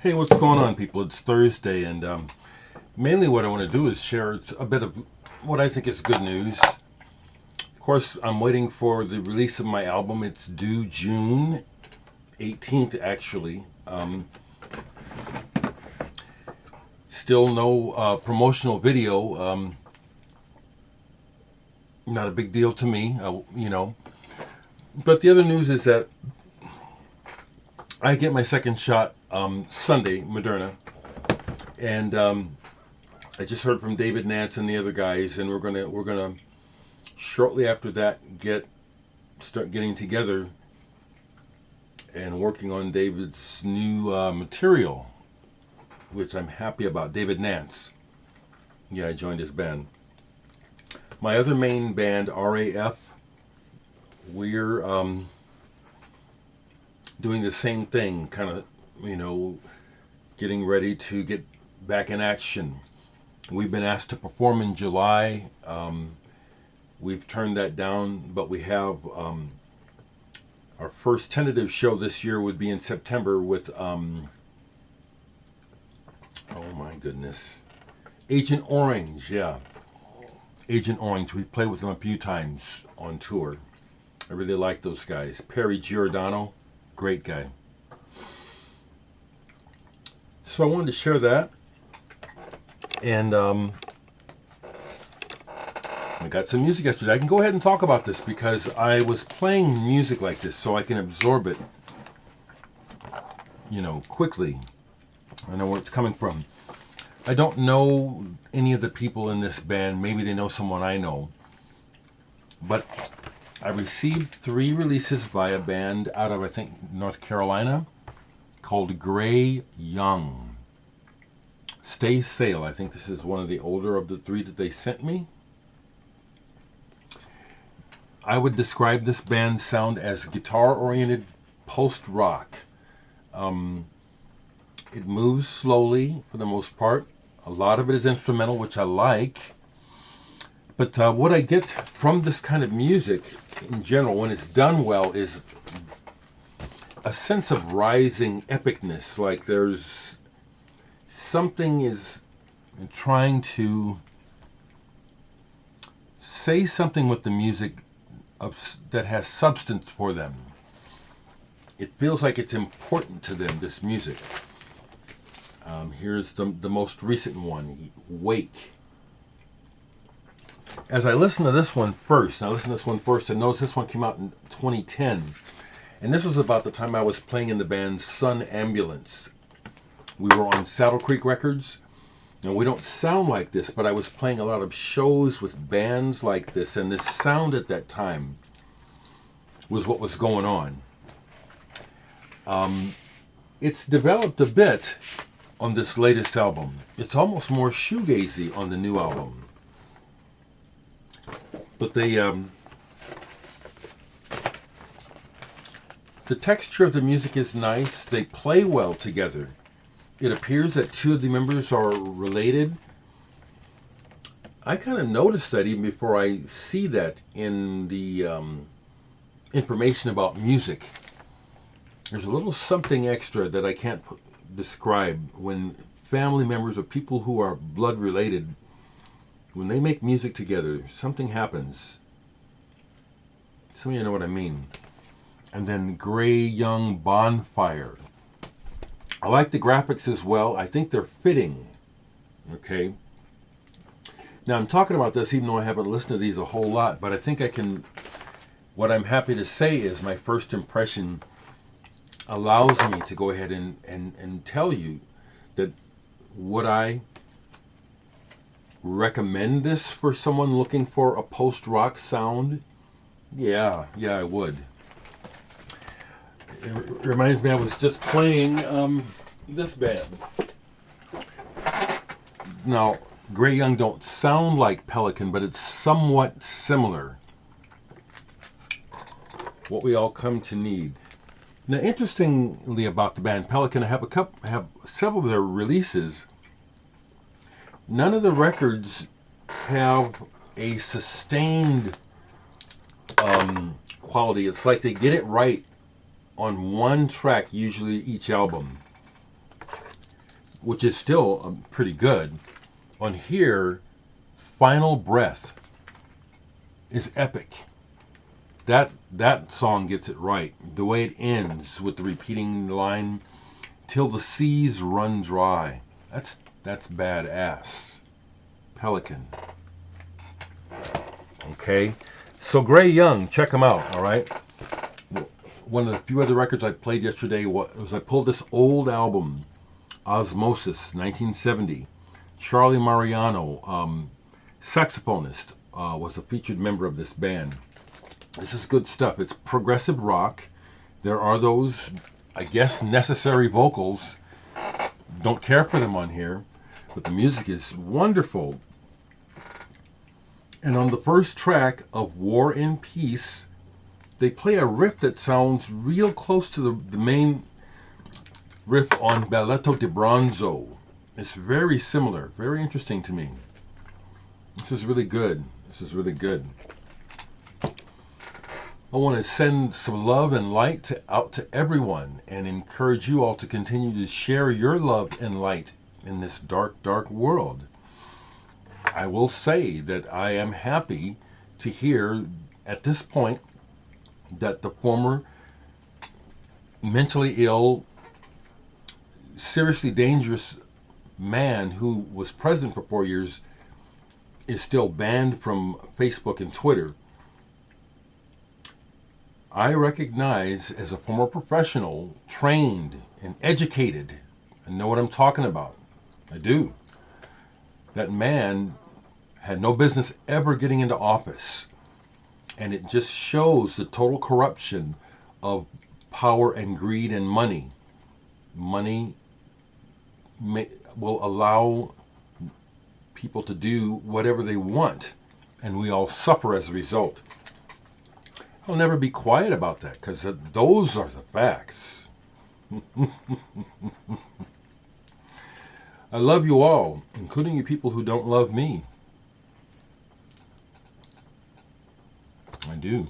Hey, what's going on, people? It's Thursday, and mainly what I want to do is share a bit of what I think is good news. Of course, I'm waiting for the release of my album. It's due June 18th, actually. Still no promotional video. Not a big deal to me. But the other news is that I get my second shot Sunday, Moderna, and I just heard from David Nance and the other guys, and we're gonna shortly after that start getting together and working on David's new material, which I'm happy about. David Nance, yeah, I joined his band. My other main band, RAF, we're doing the same thing, kind of, getting ready to get back in action. We've been asked to perform in July. We've turned that down, but we have our first tentative show this year would be in September with, oh my goodness, Agent Orange, yeah. Agent Orange, we played with them a few times on tour. I really like those guys. Perry Giordano, great guy. So I wanted to share that. And I got some music yesterday. I can go ahead and talk about this because I was playing music like this so I can absorb it, quickly. I know where it's coming from. I don't know any of the people in this band. Maybe they know someone I know. But I received 3 releases by a band out of, I think, North Carolina called Gray Young. Stay Sail. I think this is one of the older of the 3 that they sent me. I would describe this band's sound as guitar-oriented post-rock. It moves slowly for the most part. A lot of it is instrumental, which I like. But what I get from this kind of music in general, when it's done well, is a sense of rising epicness. Like there's something is trying to say something with the music that has substance for them. It feels like it's important to them, this music. Here's the most recent one, Wake. As I listened to this one first, and notice this one came out in 2010. And this was about the time I was playing in the band Sun Ambulance. We were on Saddle Creek Records. And we don't sound like this, but I was playing a lot of shows with bands like this, and this sound at that time was what was going on. It's developed a bit on this latest album. It's almost more shoegazy on the new album. But the texture of the music is nice. They play well together. It appears that 2 of the members are related. I kind of noticed that even before I see that in the information about music. There's a little something extra that I can't describe when family members or people who are blood related, when they make music together, something happens. Some of you know what I mean. And then Gray Young Bonfire. I like the graphics as well. I think they're fitting. Okay. Now I'm talking about this even though I haven't listened to these a whole lot, but I think I can. What I'm happy to say is my first impression allows me to go ahead and tell you that would I recommend this for someone looking for a post-rock sound? Yeah, I would. It reminds me I was just playing this band. Now, Gray Young don't sound like Pelican, but it's somewhat similar. What we all come to need. Now, interestingly about the band Pelican, I have several of their releases. None of the records have a sustained quality. It's like they get it right on one track, usually each album. which is still pretty good. On here, Final Breath is epic. That song gets it right. The way it ends with the repeating line, "Till the seas run dry." That's badass. Pelican. Okay, so Gray Young, check him out. All right. One of the few other records I played yesterday was I pulled this old album, Osmosis, 1970. Charlie Mariano, saxophonist, was a featured member of this band. This is good stuff. It's progressive rock. There are those, I guess, necessary vocals. Don't care for them on here, but the music is wonderful. And on the first track of War and Peace, they play a riff that sounds real close to the main riff on Balletto di Bronzo. It's very similar, very interesting to me. This is really good. This is really good. I want to send some love and light out to everyone and encourage you all to continue to share your love and light in this dark, dark world. I will say that I am happy to hear at this point that the former mentally ill, seriously dangerous man who was president for 4 years is still banned from Facebook and Twitter. I recognize, as a former professional, trained and educated, and know what I'm talking about. I do. That man had no business ever getting into office. And it just shows the total corruption of power and greed and money. Money will allow people to do whatever they want, and we all suffer as a result. I'll never be quiet about that, because those are the facts. I love you all, including you people who don't love me. I do.